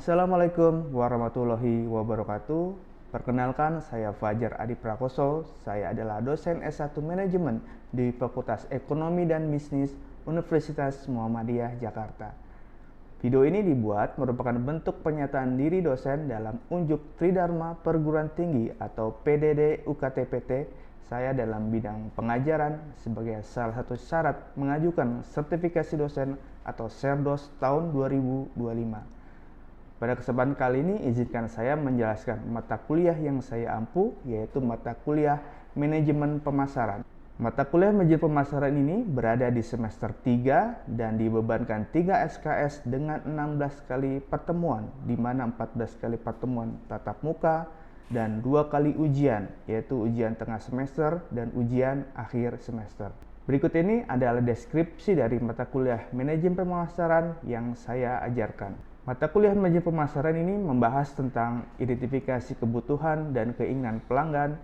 Assalamualaikum warahmatullahi wabarakatuh. Perkenalkan, saya Fajar Adi Prakoso. Saya adalah dosen S1 Manajemen di Fakultas Ekonomi dan Bisnis Universitas Muhammadiyah Jakarta. Video ini dibuat merupakan bentuk pernyataan diri dosen dalam unjuk Tridharma Perguruan Tinggi atau PDD UKT-PT saya dalam bidang pengajaran sebagai salah satu syarat mengajukan sertifikasi dosen atau Serdos tahun 2025. Pada kesempatan kali ini, izinkan saya menjelaskan mata kuliah yang saya ampu, yaitu mata kuliah Manajemen Pemasaran. Mata kuliah Manajemen Pemasaran ini berada di semester 3 dan dibebankan 3 SKS dengan 16 kali pertemuan, di mana 14 kali pertemuan tatap muka dan 2 kali ujian, yaitu ujian tengah semester dan ujian akhir semester. Berikut ini adalah deskripsi dari mata kuliah Manajemen Pemasaran yang saya ajarkan. Mata kuliah manajemen pemasaran ini membahas tentang identifikasi kebutuhan dan keinginan pelanggan,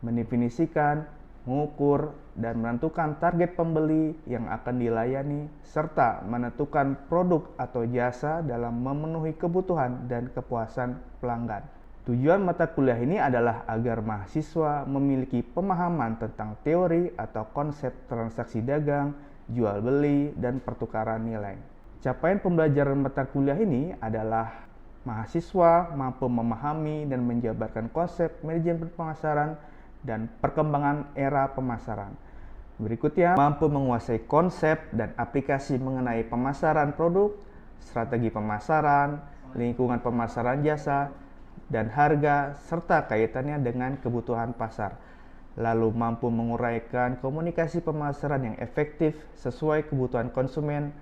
mendefinisikan, mengukur, dan menentukan target pembeli yang akan dilayani, serta menentukan produk atau jasa dalam memenuhi kebutuhan dan kepuasan pelanggan. Tujuan mata kuliah ini adalah agar mahasiswa memiliki pemahaman tentang teori atau konsep transaksi dagang, jual beli, dan pertukaran nilai. Capaian pembelajaran mata kuliah ini adalah mahasiswa mampu memahami dan menjabarkan konsep manajemen pemasaran dan perkembangan era pemasaran. Berikutnya, mampu menguasai konsep dan aplikasi mengenai pemasaran produk, strategi pemasaran, lingkungan pemasaran jasa, dan harga, serta kaitannya dengan kebutuhan pasar. Lalu mampu menguraikan komunikasi pemasaran yang efektif sesuai kebutuhan konsumen,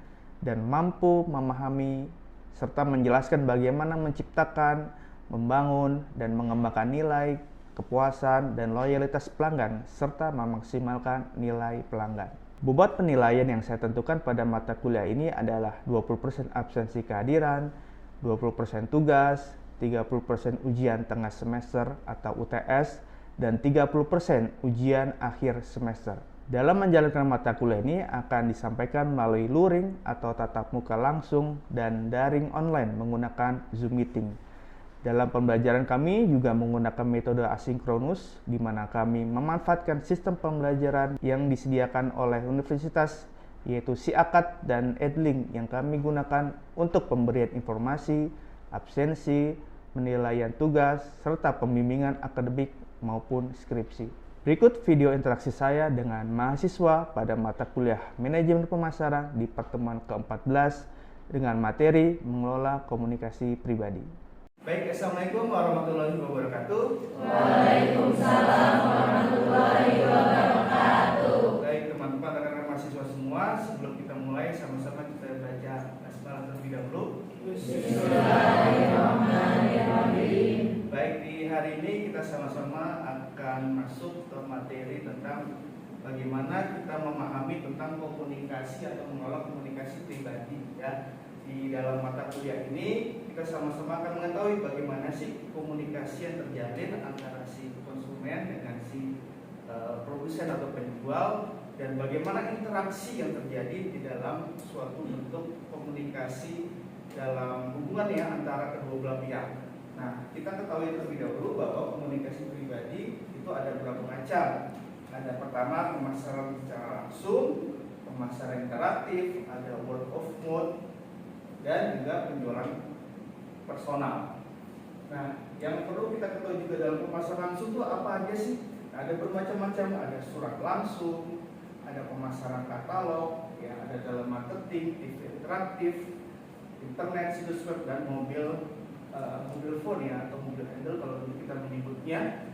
dan mampu memahami serta menjelaskan bagaimana menciptakan, membangun, dan mengembangkan nilai, kepuasan, dan loyalitas pelanggan, serta memaksimalkan nilai pelanggan. Bobot penilaian yang saya tentukan pada mata kuliah ini adalah 20% absensi kehadiran, 20% tugas, 30% ujian tengah semester atau UTS, dan 30% ujian akhir semester. Dalam menjalankan mata kuliah ini akan disampaikan melalui luring atau tatap muka langsung dan daring online menggunakan Zoom Meeting. Dalam pembelajaran kami juga menggunakan metode asinkronus, di mana kami memanfaatkan sistem pembelajaran yang disediakan oleh universitas, yaitu SIAKAT dan Edlink yang kami gunakan untuk pemberian informasi, absensi, penilaian tugas, serta pembimbingan akademik maupun skripsi. Berikut video interaksi saya dengan mahasiswa pada mata kuliah Manajemen Pemasaran di pertemuan ke-14 dengan materi mengelola komunikasi pribadi. Baik, Assalamualaikum warahmatullahi wabarakatuh. Waalaikumsalam warahmatullahi wabarakatuh. Baik, teman-teman rekan-rekan mahasiswa semua, sebelum kita mulai sama-sama kita baca basmalah terlebih dahulu. Bismillahirrahmanirrahim. Baik, di hari ini kita sama-sama akan masuk ke materi tentang bagaimana kita memahami tentang komunikasi atau mengelola komunikasi pribadi, ya. Di dalam mata kuliah ini kita sama-sama akan mengetahui bagaimana sih komunikasi yang terjalin antara si konsumen dengan si produsen atau penjual, dan bagaimana interaksi yang terjadi di dalam suatu bentuk komunikasi dalam hubungan ya antara kedua belah pihak. Nah, kita ketahui terlebih dahulu bahwa komunikasi pribadi itu ada beberapa macam. Ada pertama pemasaran secara langsung, pemasaran interaktif, ada word of mouth, dan juga penjualan personal. Nah, yang perlu kita ketahui juga dalam pemasaran langsung itu apa aja sih? Nah, ada bermacam-macam, ada surat langsung, ada pemasaran katalog, ya, ada dalam marketing, TV interaktif, internet, situs web, dan mobil phone ya, atau mobil handle kalau kita menyebutnya.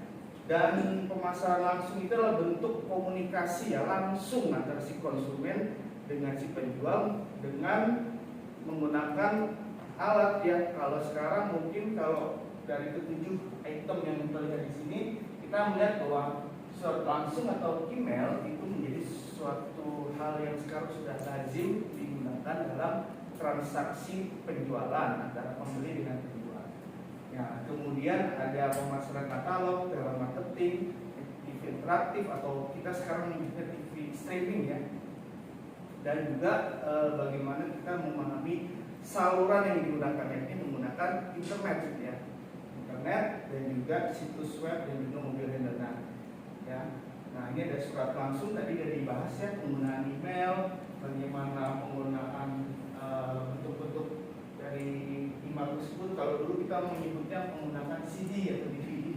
Dan pemasaran langsung itu adalah bentuk komunikasi ya langsung antara si konsumen dengan si penjual dengan menggunakan alat ya. Kalau sekarang mungkin kalau dari ketujuh item yang kita lihat di sini, kita melihat bahwa surat langsung atau email itu menjadi suatu hal yang sekarang sudah lazim digunakan dalam transaksi penjualan antara pembeli dengan penjual. Ya, kemudian ada pemasaran katalog dalam marketing, TV interaktif atau kita sekarang menyebutnya TV streaming ya. Dan juga bagaimana kita memahami saluran yang digunakan, yakni menggunakan internet ya, internet dan juga situs web dan juga mobil handler ya. Nah ini ada surat langsung tadi sudah dibahas ya, penggunaan email, bagaimana penggunaan bentuk-bentuk dari email tersebut. Kalau dulu kita menyebutnya menggunakan CD atau DVD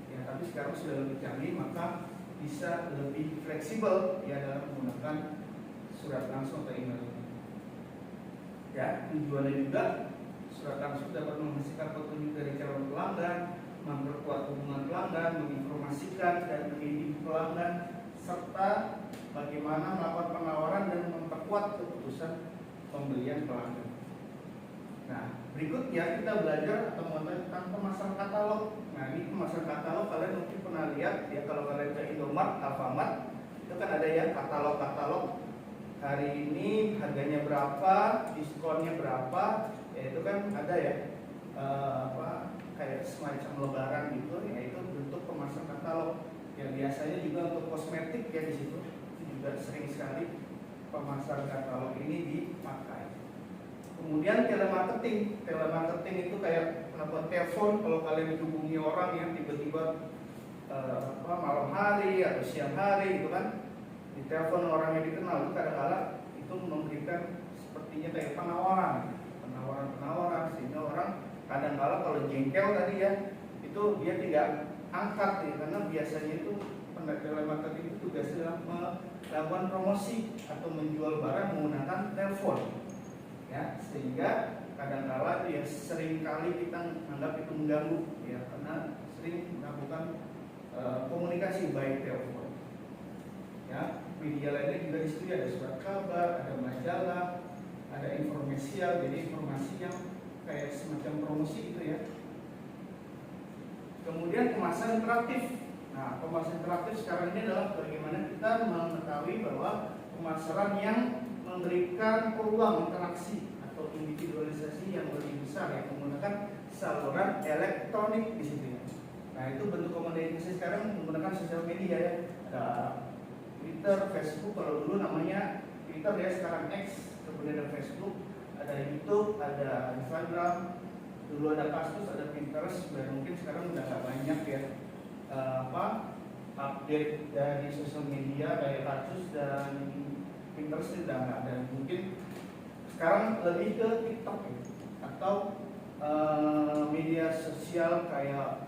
ya, tapi sekarang sudah lebih canggih, maka bisa lebih fleksibel ya dalam menggunakan surat langsung atau email ini. Ya, tujuannya juga surat langsung dapat menghasilkan petunjuk dari calon pelanggan, memperkuat hubungan pelanggan, menginformasikan dan mendidik pelanggan, serta bagaimana melakukan penawaran dan memperkuat keputusan pembelian pelanggan. Nah, berikutnya kita belajar atau mengetahui tentang pemasaran katalog. Nah, ini pemasaran katalog kalian mungkin pernah lihat ya, kalau kalian ke Indomaret, Alfamart, itu kan ada ya katalog-katalog. Hari ini harganya berapa, diskonnya berapa, ya itu kan ada ya kayak semacam lebaran gitu, ya itu bentuk pemasaran katalog. Yang biasanya juga untuk kosmetik ya di situ, itu juga sering sekali pemasaran katalog ini dipakai. Kemudian telemarketing itu kayak melakukan telepon. Kalau kalian dihubungi orang yang tiba-tiba malam hari atau siang hari gitu kan, di telepon orang yang dikenal, itu kadang-kadang itu memberikan sepertinya kayak penawaran sehingga orang kadang-kadang kalau jengkel tadi ya, itu dia tidak angkat ya, karena biasanya itu telemarketing itu tugasnya melakukan promosi atau menjual barang menggunakan telepon ya, sehingga kadang-kadang ya sering kali kita anggap itu mengganggu ya, karena sering melakukan komunikasi baik telepon ya. Media lainnya juga di situ ada surat kabar, ada majalah, ada informasial, jadi informasi yang kayak semacam promosi gitu ya. Kemudian pemasaran interaktif. Nah, pemasaran interaktif sekarang ini adalah bagaimana kita mengetahui bahwa pemasaran yang memberikan peluang interaksi atau individualisasi yang lebih besar ya, menggunakan saluran elektronik di situ ya. Nah, itu bentuk komunikasi sekarang menggunakan sosial media ya. Ada Twitter, Facebook, kalau dulu namanya Twitter ya, sekarang X, kemudian ada Facebook, ada YouTube, ada Instagram, dulu ada Kaskus, ada Pinterest, dan mungkin sekarang udah gak banyak ya update dari sosial media kayak Kaskus dan Pinterest itu udah nggak ada. Mungkin sekarang lebih ke TikTok ya, atau media sosial kayak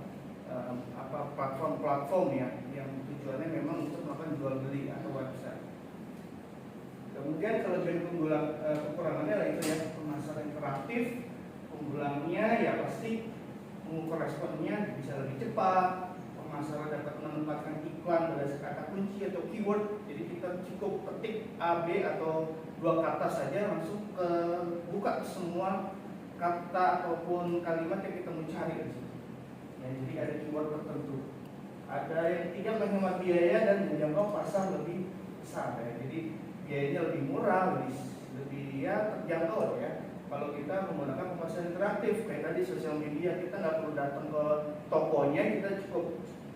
platform-platform ya, yang tujuannya memang untuk melakukan jual beli atau website. Kemudian kelebihan kekurangannya adalah itu ya, pemasaran interaktif. Keunggulannya ya pasti mengukur responnya bisa lebih cepat. Pemasaran dapat menempatkan iklan berdasarkan kata kunci atau keyword. Jadi kita cukup ketik A, B atau dua kata saja langsung buka semua kata ataupun kalimat yang kita mau cari di situ. Ya, jadi ada keyword tertentu. Ada yang tidak menghemat biaya dan menjangkau pasar lebih besar ya. Jadi biayanya lebih murah, lebih ya terjangkau ya. Kalau kita menggunakan pemasaran interaktif kayak tadi sosial media, kita nggak perlu datang ke tokonya, kita cukup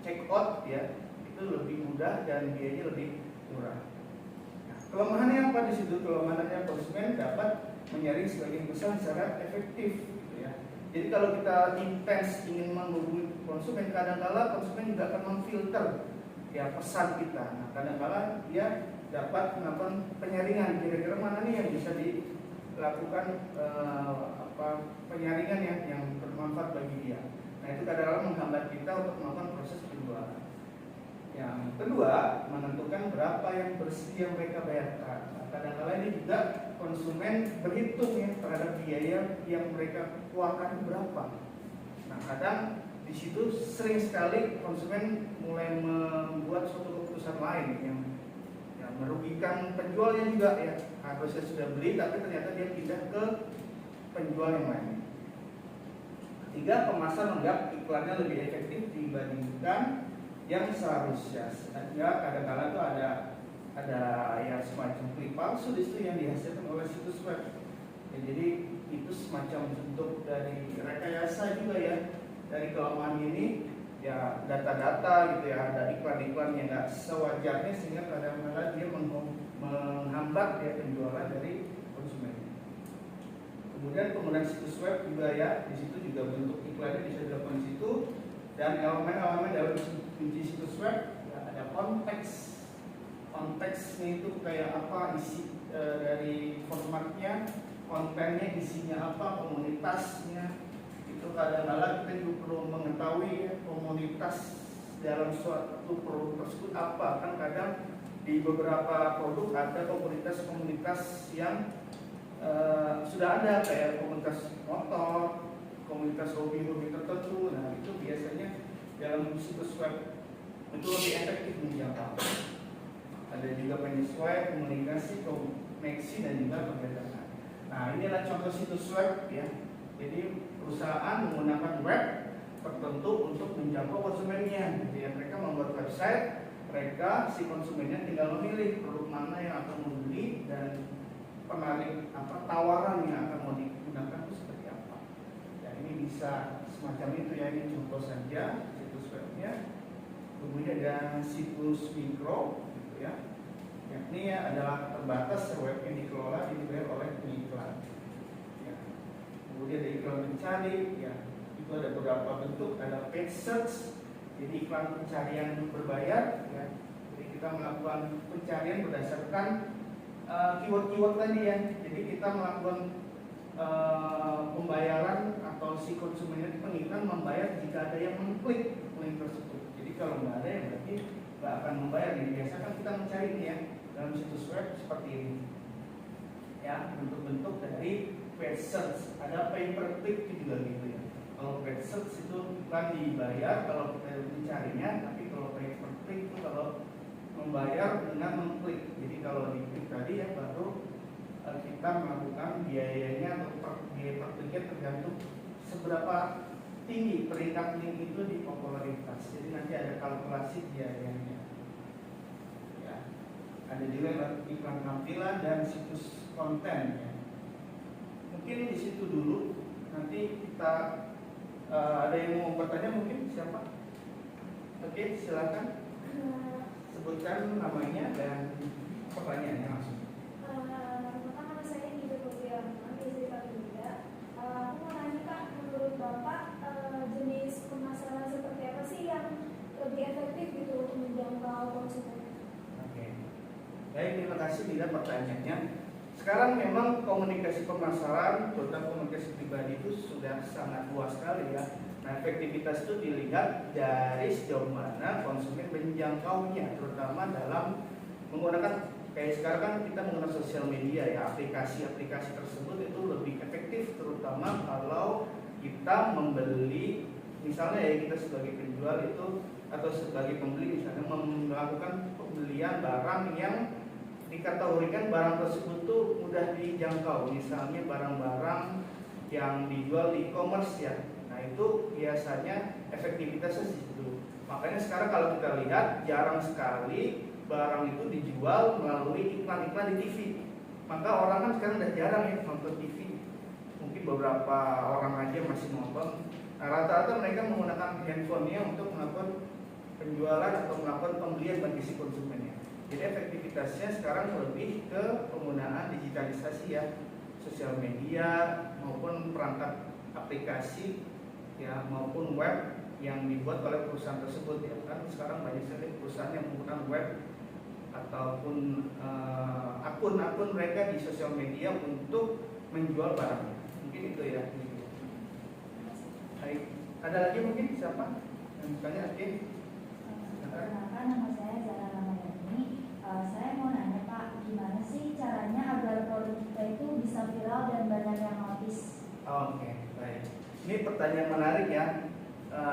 check out ya, itu lebih mudah dan biayanya lebih murah. Nah, kelemahannya apa di situ? Kelemahannya konsumen dapat menyaring sebagian besar secara efektif. Jadi kalau kita intens ingin menghubungi konsumen, kadang-kala konsumen juga akan memfilter ya pesan kita. Nah, kadang-kala dia dapat melakukan penyaringan, kira-kira mana nih yang bisa dilakukan penyaringan yang bermanfaat bagi dia. Nah, itu kadang-kala menghambat kita untuk melakukan proses penjualan. Yang kedua, menentukan berapa yang bersedia mereka bayarkan. Nah, kadang-kala ini juga konsumen berhitung ya terhadap biaya yang mereka keluarkan berapa. Nah, kadang di situ sering sekali konsumen mulai membuat suatu keputusan lain yang merugikan penjualnya juga ya. Harusnya sudah beli tapi ternyata dia pindah ke penjual yang lain. Ketiga, pemasar menganggap iklannya lebih efektif dibandingkan yang seharusnya. Sehingga kadang-kadang itu ada ya semacam klik palsu di situ yang dihasilkan oleh situs web. Ya, jadi itu semacam bentuk dari rekayasa juga ya. Dari kelemahan ini ya data-data gitu ya, ada iklan-iklan yang nggak sewajarnya sehingga kadang-kadang dia menghambat ya penjualan dari konsumen. Kemudian penggunaan situs web juga ya, di situ juga bentuk iklannya bisa dilakukan di situ. Dan elemen-elemen dalam kunci situs web ya, ada konteks. Konteksnya itu kayak apa, isi dari formatnya, kontennya, isinya apa, komunitasnya. Itu kadang-kadang kita juga perlu mengetahui ya, komunitas dalam suatu produk tersebut apa. Kan kadang di beberapa produk ada komunitas-komunitas yang sudah ada, kayak komunitas motor, komunitas hobi-hobi tertentu. Nah itu biasanya dalam situs web itu lebih efektif menjangkau. Ada juga penyesuaian komunikasi, koneksi, dan juga perdagangan. Nah inilah contoh situs web ya. Jadi perusahaan menggunakan web tertentu untuk menjangkau konsumennya. Jadi mereka membuat website, mereka si konsumennya tinggal memilih produk mana yang akan membeli dan penarik tawaran yang akan mau digunakan itu seperti apa. Ya ini bisa semacam itu ya, ini contoh saja situs webnya. Kemudian ada situs mikro gitu ya. Yakni ya adalah terbatas web yang dikelola dibayar oleh pengiklan. Ya. Kemudian ada iklan pencari ya. Itu ada beberapa bentuk, ada paid search. Jadi iklan pencarian berbayar ya. Jadi kita melakukan pencarian berdasarkan keyword-keyword tadi ya. Jadi kita melakukan pembayaran atau si konsumennya pengiklan membayar jika ada yang mengklik link tersebut. Jadi kalau nggak ada ya berarti nggak akan membayar. Jadi biasa kan kita mencari ini ya dalam situs web seperti ini. Ya bentuk-bentuk dari paid search. Ada pay per click juga gitu ya. Kalau paid search itu kan dibayar kalau kita mencarinya, tapi kalau pay per click itu kalau membayar dengan mengklik. Jadi kalau diklik tadi ya baru kita melakukan biayanya atau biaya per kliknya tergantung seberapa tinggi peringkat link itu di popularitas. Jadi nanti ada kalkulasi biayanya. Ya. Ada juga iklan tampilan dan situs konten ya. Mungkin di situ dulu. Nanti kita ada yang mau bertanya mungkin siapa? Oke, silakan. Sebutkan namanya dan pertanyaannya langsung. Pertama saya Nida Putriana, istri Pak Dinda. Aku mau nanya Pak, menurut Bapak jenis pemasaran seperti apa sih yang lebih efektif gitu untuk menjangkau konsumen? Oke. Baik, terima kasih Nida pertanyaannya. Sekarang memang komunikasi pemasaran, terutama komunikasi pribadi itu sudah sangat luas sekali ya. Nah, efektivitas itu dilihat dari sejauh mana konsumen menjangkaunya, terutama dalam menggunakan kayak sekarang kan kita menggunakan sosial media ya, aplikasi-aplikasi tersebut itu lebih efektif, terutama kalau kita membeli, misalnya ya kita sebagai penjual itu atau sebagai pembeli misalnya melakukan pembelian barang yang dikategorikan barang tersebut tuh mudah dijangkau, misalnya barang-barang yang dijual di e-commerce ya. Nah itu biasanya efektivitasnya di situ. Makanya sekarang kalau kita lihat jarang sekali barang itu dijual melalui iklan-iklan di TV. Maka orang kan sekarang udah jarang ya nonton TV. Mungkin beberapa orang aja masih nonton. Nah, rata-rata mereka menggunakan handphonenya untuk melakukan penjualan atau melakukan pembelian bagi si konsumennya. Jadi efektivitasnya sekarang lebih ke penggunaan digitalisasi ya, sosial media maupun perangkat aplikasi ya maupun web yang dibuat oleh perusahaan tersebut ya. Kan sekarang banyak sekali perusahaan yang menggunakan web ataupun akun-akun mereka di sosial media untuk menjual barangnya. Mungkin itu ya. Baik, ada lagi mungkin siapa yang bertanya? Oke. Perkenalkan, nama saya Zara Ramadhani. Saya mau nanya Pak, gimana sih caranya agar produk kita itu bisa viral dan banyak yang notice? Oke, baik. Ini pertanyaan menarik ya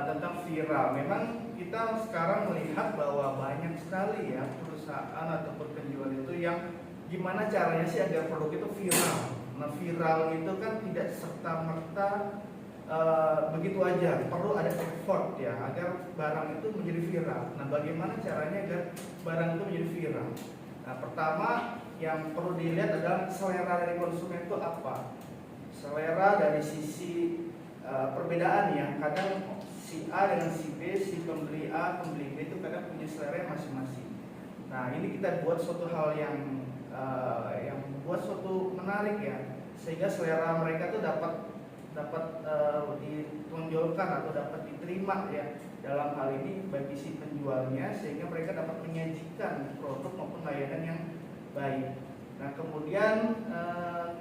tentang viral. Memang kita sekarang melihat bahwa banyak sekali ya perusahaan ataupun penjual itu yang gimana caranya sih agar produk itu viral. Nah, viral itu kan tidak serta-merta begitu aja, perlu ada effort ya agar barang itu menjadi viral. Nah, bagaimana caranya agar barang itu menjadi viral? Nah, pertama yang perlu dilihat adalah selera dari konsumen itu apa. Selera dari sisi perbedaan ya. Kadang si A dengan si B, si pembeli A, pembeli B itu kadang punya selera masing-masing. Nah, ini kita buat suatu hal yang buat suatu menarik ya. sehingga selera mereka tuh dapat ditonjolkan atau dapat diterima ya dalam hal ini bagi si penjualnya, sehingga mereka dapat menyajikan produk maupun layanan yang baik. Nah kemudian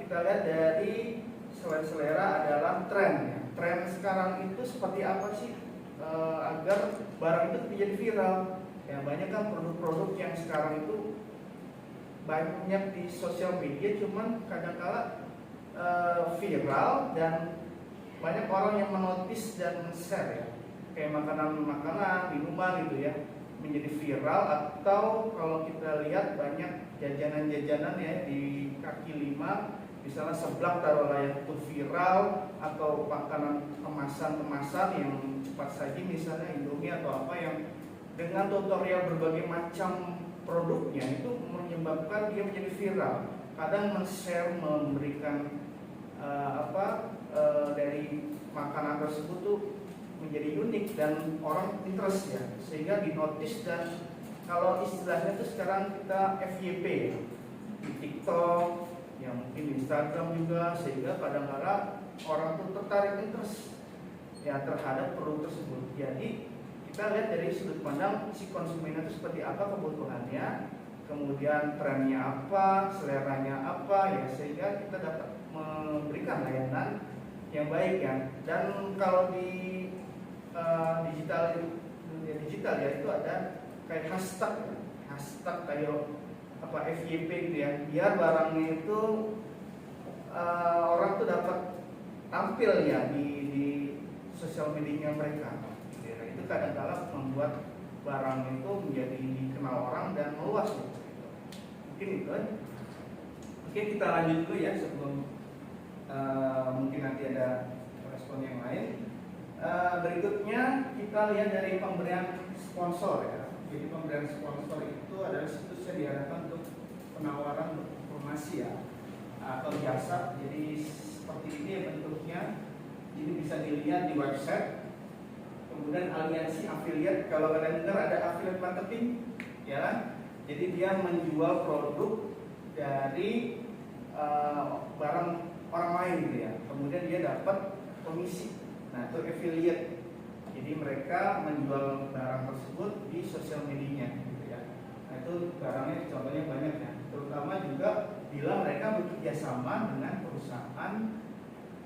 kita lihat dari selain selera adalah tren ya. Tren sekarang itu seperti apa sih agar barang itu menjadi viral? Ya banyak kan produk-produk yang sekarang itu banyak di sosial media, cuman kadang-kala viral dan banyak orang yang menotis dan men-share ya. Kayak makanan-makanan, minuman gitu ya, menjadi viral. Atau kalau kita lihat banyak jajanan-jajanan ya di kaki lima, misalnya seblak taruhlah yang itu viral, atau makanan kemasan-kemasan yang cepat saji misalnya Indomie atau apa yang dengan tutorial berbagai macam produknya itu menyebabkan dia menjadi viral. Kadang men-share, memberikan dari makanan tersebut tuh menjadi unik dan orang interest ya, sehingga dinotis. Dan kalau istilahnya itu sekarang kita FYP ya, di TikTok, yang mungkin di Instagram juga, sehingga kadang-kadang orang tuh tertarik interest ya terhadap produk tersebut. Jadi kita lihat dari sudut pandang si konsumen itu seperti apa kebutuhannya, kemudian trennya apa, seleranya apa ya, sehingga kita dapat memberikan layanan yang baik ya. Dan kalau di dunia digital ya itu ada kayak hashtag kayak apa FYP gitu ya, biar barangnya itu orang tuh dapat tampil ya di sosial media mereka. Itu kadang-kala membuat barang itu menjadi dikenal orang dan meluas gitu. Mungkin itu aja. Oke, kita lanjut dulu ya sebelum mungkin nanti ada respon yang lain. Berikutnya kita lihat dari pemberian sponsor ya. Jadi pemberian sponsor itu adalah situs yang diarahkan untuk penawaran informasi ya atau jasa. Jadi seperti ini ya bentuknya. Jadi bisa dilihat di website. Kemudian aliansi afiliat, kalau kalian dengar ada affiliate marketing ya. Jadi dia menjual produk dari barang orang lain gitu ya. Kemudian dia dapat komisi. Nah itu affiliate. Jadi mereka menjual barang tersebut di sosial medianya gitu ya. Nah itu barangnya contohnya banyak ya. Terutama juga bila mereka bekerja sama dengan perusahaan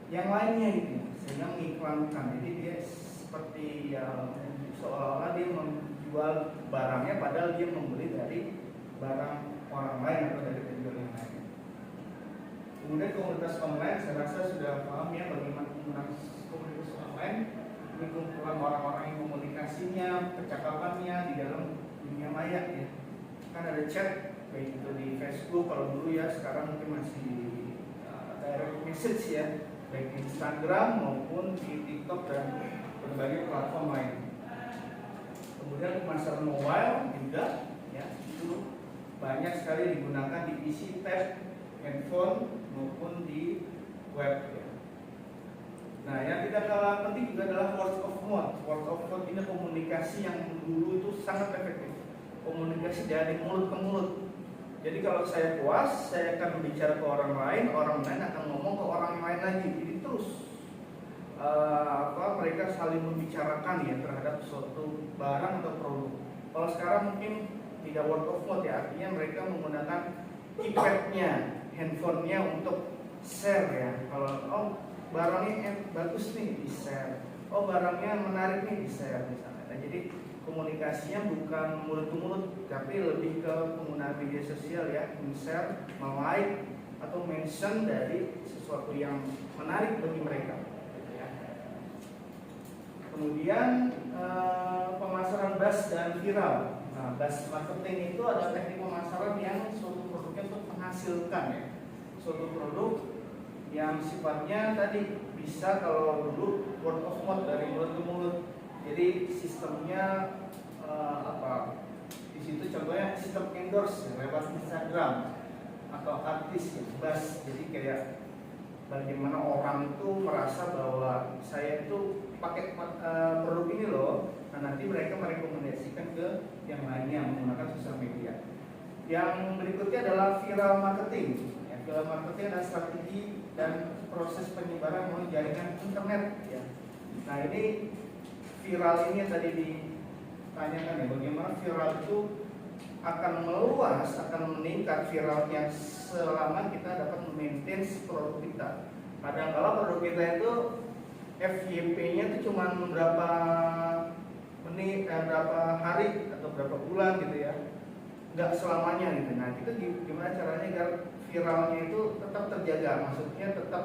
yang lainnya gitu ya, sehingga mengiklankan. Jadi dia seperti ya seolah-olah dia menjual barangnya padahal dia membeli dari barang orang lain atau dari penjual yang lain. Kemudian komunitas online, saya rasa sudah paham ya bagaimana penggunaan komunitas online. Ini kumpulan orang-orang yang komunikasinya, percakapannya di dalam dunia maya ya. Kan ada chat, baik itu di Facebook kalau dulu ya, sekarang mungkin masih direct message ya, baik di Instagram maupun di TikTok dan berbagai platform lain. Kemudian pemasaran mobile juga ya, itu banyak sekali digunakan di PC, tab, handphone maupun di web ya. Nah yang tidak kalah penting juga adalah word of mouth. Word of mouth ini komunikasi yang dulu itu sangat efektif. Komunikasi dari mulut ke mulut. Jadi kalau saya puas, saya akan berbicara ke orang lain akan ngomong ke orang lain lagi. Jadi terus mereka saling membicarakan ya terhadap suatu barang atau produk. Kalau sekarang mungkin tidak word of mouth ya, artinya mereka menggunakan iPad-nya, handphonenya untuk share ya. Kalau barangnya bagus nih di share, barangnya menarik nih di share misalnya. Nah, jadi komunikasinya bukan mulut ke mulut, tapi lebih ke penggunaan media sosial ya, share, like atau mention dari sesuatu yang menarik bagi mereka. Kemudian pemasaran buzz dan viral. Nah, buzz marketing itu adalah teknik pemasaran yang suatu produknya untuk menghasilkan ya, suatu produk yang sifatnya tadi bisa kalau dulu word of mouth dari mulut ke mulut. Jadi sistemnya di situ contohnya sistem endorse ya, lewat Instagram atau artis ya, buzz. Jadi kayak bagaimana orang itu merasa bahwa saya itu pakai produk ini loh. Nah nanti mereka merekomendasikan ke yang lainnya menggunakan sosial media. Yang berikutnya adalah viral marketing. Ya, viral marketing adalah strategi dan proses penyebaran melalui jaringan internet ya. Nah ini viral ini yang tadi ditanyakan ya, bagaimana viral itu akan meluas, akan meningkat viralnya selama kita dapat memaintain produk kita. Kadang-kala produk kita itu FYP-nya itu cuma berapa menit, berapa hari atau berapa bulan gitu ya, nggak selamanya gitu. Nah itu gimana caranya agar viralnya itu tetap terjaga, maksudnya tetap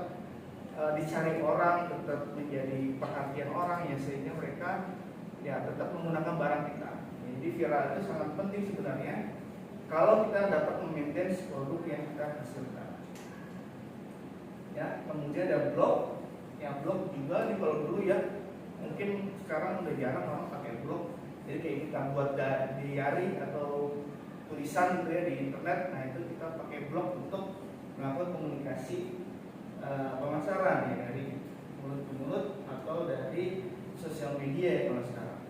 dicari orang, tetap menjadi perhatian orang ya, sehingga mereka ya tetap menggunakan barang kita. Jadi viral itu sangat penting sebenarnya kalau kita dapat memaintain produk yang kita hasilkan. Ya, kemudian ada blog. Ya blog juga nih, kalau dulu ya mungkin sekarang udah jarang orang pakai blog. Jadi kayak kita buat diary atau tulisan gitu ya di internet. Nah itu kita pakai blog untuk melakukan komunikasi pemasaran ya, dari mulut ke mulut atau dari sosial media ya kalau sekarang.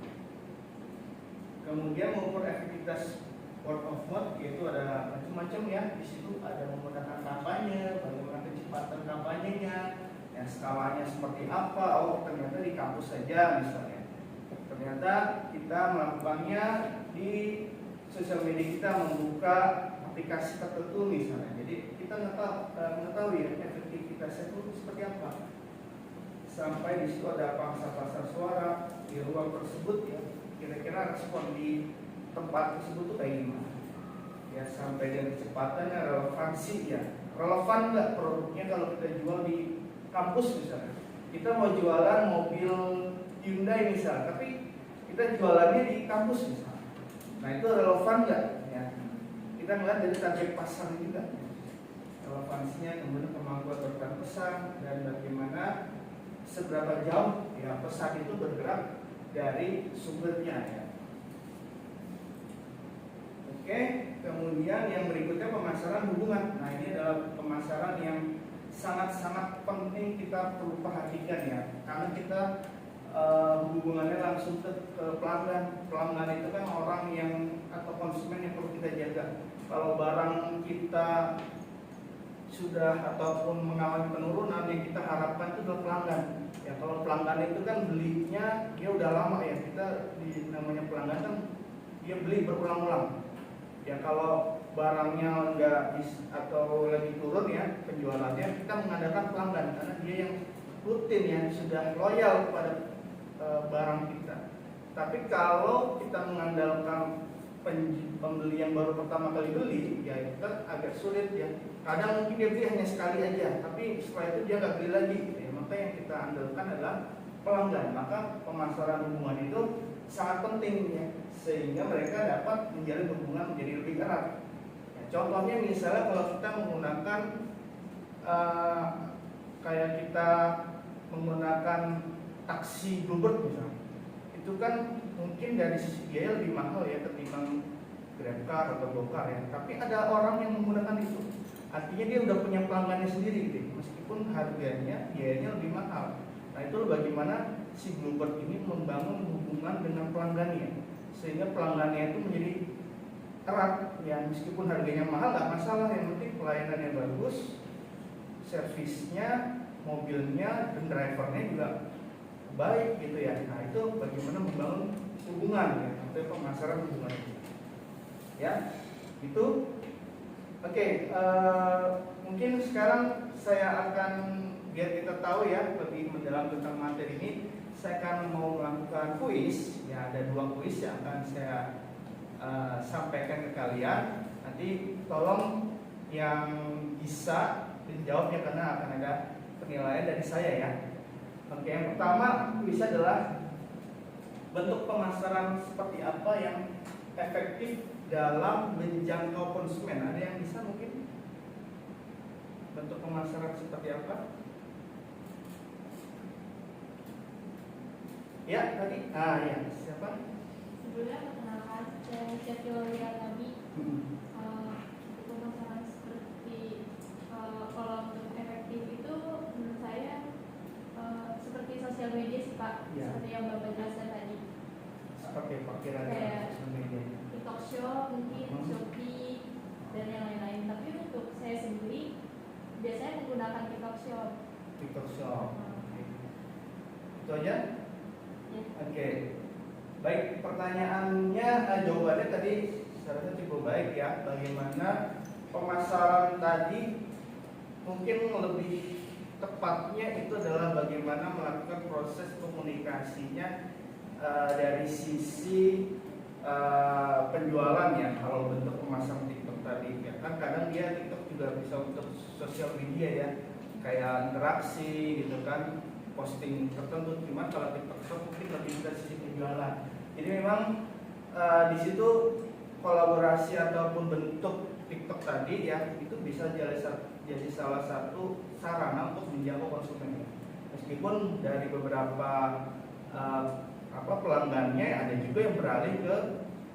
Kemudian mengukur efektivitas word of mouth, yaitu ada macam-macam ya. Di situ ada menggunakan kampanye, bagaimana kecepatan kampanyenya, ya skalanya seperti apa. Oh ternyata di kampus saja misalnya. Ternyata kita melakukannya di sosial media, kita membuka aplikasi tertentu misalnya. Jadi kita mengetahui ya, efektivitasnya itu seperti apa. Sampai di situ ada pangsa pasar suara di ruang tersebut ya. Kira-kira respon di tempat tersebut tuh kayak gimana? Ya sampai dari kecepatannya, relevansi ya. Relevan nggak produknya kalau kita jual di kampus misalnya? Kita mau jualan mobil Hyundai misalnya, tapi kita jualannya di kampus misalnya. Nah itu relevan nggak? Ya. Kita melihat dari target pasar juga. Relevansinya, kemudian kemampuan berperan pesan, dan bagaimana seberapa jauh ya pesan itu bergerak dari sumbernya ya. Oke, kemudian yang berikutnya pemasaran hubungan. Nah ini adalah pemasaran yang sangat-sangat penting kita perlu perhatikan ya, karena kita hubungannya langsung ke pelanggan. Pelanggan itu kan orang yang atau konsumen yang perlu kita jaga. Kalau barang kita sudah ataupun mengalami penurunan, yang kita harapkan itu adalah pelanggan. Ya kalau pelanggan itu kan belinya dia udah lama ya, kita di namanya pelanggan kan dia beli berulang-ulang. Ya kalau barangnya enggak atau lagi turun ya penjualannya, kita mengandalkan pelanggan karena dia yang rutin ya, sudah loyal kepada barang kita. Tapi kalau kita mengandalkan pembeli yang baru pertama kali beli, ya kita agak sulit ya. Kadang mungkin dia beli hanya sekali aja, tapi setelah itu dia nggak beli lagi. Ya, maka yang kita andalkan adalah pelanggan. Maka pemasaran hubungan itu sangat penting ya, sehingga mereka dapat menjalin hubungan menjadi lebih erat. Ya, contohnya misalnya kalau kita menggunakan kayak kita menggunakan taksi Bluebird misalnya, itu kan mungkin dari sisi biaya lebih mahal ya ketimbang GrabCar atau GoCar ya. Tapi ada orang yang menggunakan itu, artinya dia udah punya pelanggannya sendiri gitu, meskipun harganya biayanya lebih mahal. Nah itu bagaimana si Bluebird ini membangun hubungan dengan pelanggannya, sehingga pelanggannya itu menjadi erat ya, meskipun harganya mahal nggak masalah, yang penting pelayanannya bagus, servisnya, mobilnya, dan drivernya juga baik gitu ya. Nah itu bagaimana membangun hubungan ya, atau pemasaran hubungan ya itu. Oke, mungkin sekarang saya akan, biar kita tahu ya lebih mendalam tentang materi ini, saya akan mau melakukan kuis ya. Ada 2 kuis yang akan saya sampaikan ke kalian. Nanti tolong yang bisa dijawabnya karena akan ada penilaian dari saya ya. Oke, yang pertama kuis adalah bentuk pemasaran seperti apa yang efektif dalam menjangkau konsumen. Ada yang bisa mungkin bentuk pemasaran seperti apa? Ya tadi, ya siapa? Sebelumnya perkenalkan, saya Syafil Wirabi. Pemasaran seperti kalau untuk efektif itu menurut saya seperti sosial media sih Pak, Ya. seperti yang Bapak jelaskan tadi. Seperti perkiraan Kayak sosial media. TikTok Shop, mungkin Shopee dan yang lain-lain. Tapi untuk saya sendiri biasanya menggunakan TikTok Shop. TikTok Shop. Itu aja? Ya. Oke. Baik, pertanyaannya, jawabannya tadi saya rasa cukup baik ya. Bagaimana pemasaran tadi mungkin lebih tepatnya itu adalah bagaimana melakukan proses komunikasinya dari sisi penjualan ya. Kalau bentuk pemasaran TikTok tadi ya kan kadang dia TikTok juga bisa untuk sosial media ya, kayak interaksi gitu kan, posting tertentu. Cuman kalau TikTok Shop mungkin lebih dari sisi penjualan. Jadi memang di situ kolaborasi ataupun bentuk TikTok tadi ya itu bisa jadi salah satu sarana untuk menjangkau konsumen. Meskipun dari beberapa pelanggannya ada juga yang beralih ke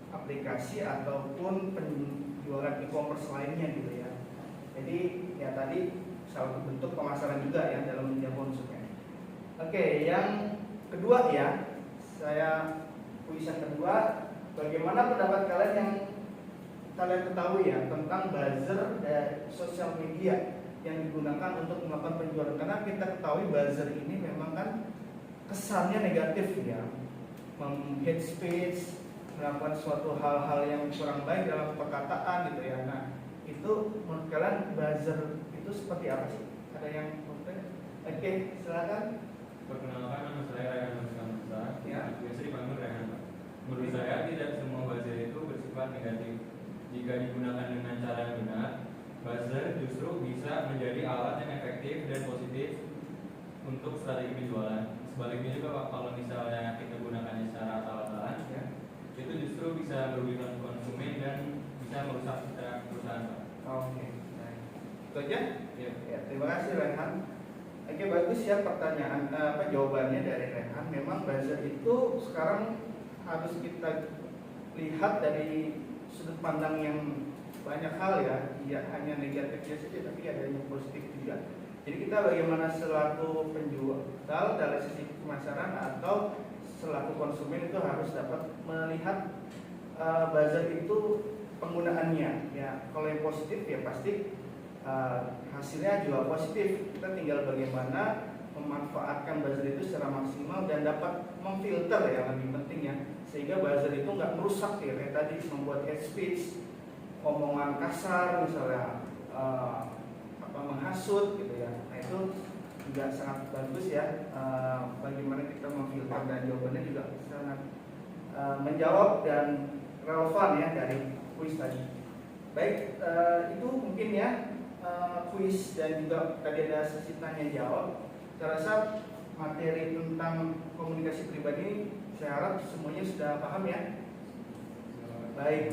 aplikasi ataupun penjualan e-commerce lainnya gitu ya. Jadi ya tadi salah satu bentuk pemasaran juga ya dalam menjangkau konsumen. Oke, yang kedua ya, saya kuis yang kedua, bagaimana pendapat kalian yang kalian ketahui ya tentang buzzer dan sosial media yang digunakan untuk melakukan penjualan? Karena kita ketahui buzzer ini memang kan kesannya negatif ya, hate speech, melakukan suatu hal-hal yang kurang baik dalam perkataan gitu ya. Nah itu menurut kalian buzzer itu seperti apa sih? Ada yang mungkin? Oke, silakan. Perkenalkan, nama saya Rayhan Hamzah. Ya. Biasa dipanggil Rayhan. Menurut saya tidak semua buzzer itu bersifat negatif. Jika digunakan dengan cara yang benar, buzzer justru bisa menjadi alat yang efektif dan positif untuk strategi penjualan. Sebaliknya juga Pak, kalau misalnya kita gunakannya secara asal-asalan, ya, itu justru bisa merugikan konsumen dan bisa merusak perusahaan Pak. Oke, baik. Itu aja? Ya. Ya, terima kasih Rehan. Oke, bagus ya pertanyaan jawabannya dari Rehan. Memang buzzer itu sekarang harus kita lihat dari sudut pandang yang banyak hal ya, tidak hanya negatifnya saja tapi ada yang positif juga. Jadi kita bagaimana selaku penjual dari sisi pemasaran atau selaku konsumen itu harus dapat melihat buzzer itu penggunaannya ya. Kalau yang positif ya pasti hasilnya juga positif. Kita tinggal bagaimana memanfaatkan buzzer itu secara maksimal dan dapat memfilter ya, lebih penting ya, sehingga buzzer itu nggak merusak ya, kayak tadi membuat hate speech, omongan kasar misalnya, menghasut gitu ya. Nah itu juga sangat bagus ya, bagaimana kita memfilter, dan jawabannya juga sangat menjawab dan relevan ya dari kuis tadi. Baik, itu mungkin ya kuis dan juga tadi ada sesi tanya jawab. Saya rasa materi tentang komunikasi pribadi saya harap semuanya sudah paham ya. Baik,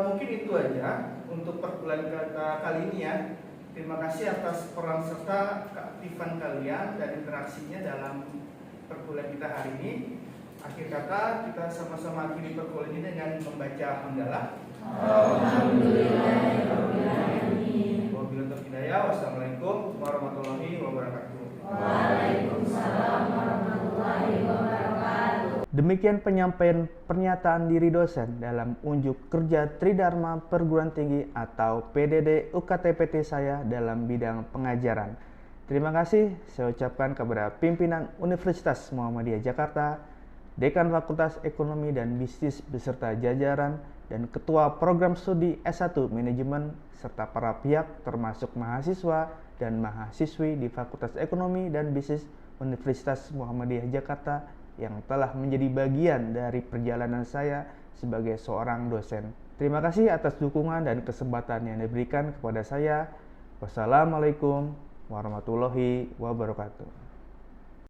mungkin itu aja untuk perkuliahan kita kali ini ya. Terima kasih atas peran serta keaktifan kalian dan interaksinya dalam perkuliahan kita hari ini. Akhir kata, kita sama-sama akhiri perkuliahan ini dengan membaca hamdalah. Alhamdulillahirrahmanirrahim. Wabillahi taufiq wal hidayah. Wassalamualaikum warahmatullahi wabarakatuh. Waalaikumsalam warahmatullahi wabarakatuh. Demikian penyampaian pernyataan diri dosen dalam unjuk kerja Tridharma Perguruan Tinggi atau PDD UKTPT saya dalam bidang pengajaran. Terima kasih saya ucapkan kepada pimpinan Universitas Muhammadiyah Jakarta, Dekan Fakultas Ekonomi dan Bisnis beserta jajaran, dan Ketua Program Studi S1 Manajemen, serta para pihak termasuk mahasiswa dan mahasiswi di Fakultas Ekonomi dan Bisnis Universitas Muhammadiyah Jakarta yang telah menjadi bagian dari perjalanan saya sebagai seorang dosen. Terima kasih atas dukungan dan kesempatan yang diberikan kepada saya. Wassalamualaikum warahmatullahi wabarakatuh.